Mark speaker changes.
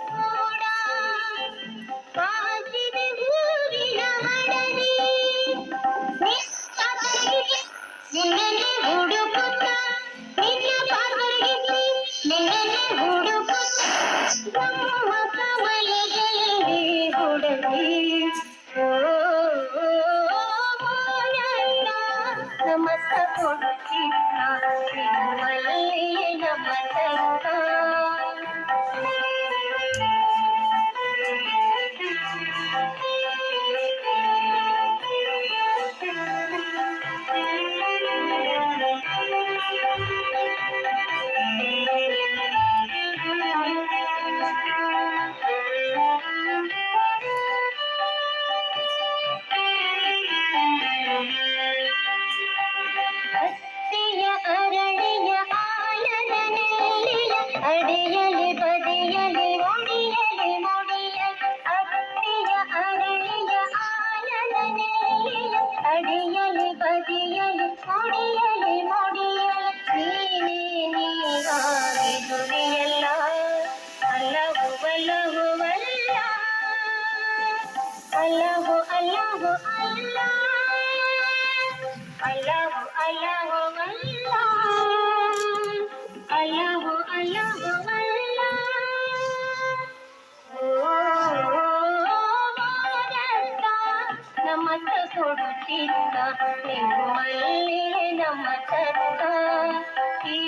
Speaker 1: ಕೂಡ ಕಾಸಿದೆ ಹೂವಿನ ಮಡದಿ ನಿನ್ನೆ ಹುಡುಕುತ್ತ ನಿನ್ನ ಪಾರ್ವರ್ಗಿಸಿ ನಿನ್ನೆ ಹುಡುಕುತ್ತ ನಮ್ಮ ಕಮಲದಲ್ಲಿ ಹುಡುಗಿ ನಮಸ್ತ ಕೊಡುತ್ತಿದ್ದ ನಿಮ್ಮಲ್ಲಿಯೇ ನಮಸ್ತ ಅರಳಿಯ ಆಲದ ನೆಲ್ಲಿಯ ಅಡಿಯಲಿ ಬದಿಯಲಿ ಒಡಿಯಲಿ ಮುಡಿಯಲಿ ಅತ್ತಿಯ ಅರಳಿಯ ಆಲದ ನೆಲ್ಲಿಯ ಅಡಿಯಲಿ ಬದಿಯಲಿ ಒಡಿಯಲಿ ಮುಡಿಯಲಿ ನೀನೇ ನೀವಾಗಿ ದುಡಿಯಲ್ಲ ಅಲ್ಲಹು ಅಲ್ಲಹುವಲ್ಲ ಅಲ್ಲಹು ಅಲ್ಲಹು ಅಲ್ಲ ಅಲ್ಲಹು ಅಲ್ಲಹುವಲ್ಲ ಅಲ್ಲಹು ಅಲ್ಲಹುವಲ್ಲ ನಮಸ್ತ ಕೊಡುತ್ತಿದ್ದ ನಿಮ್ಮಲ್ಲಿ ನಮಸ್ತ ಈ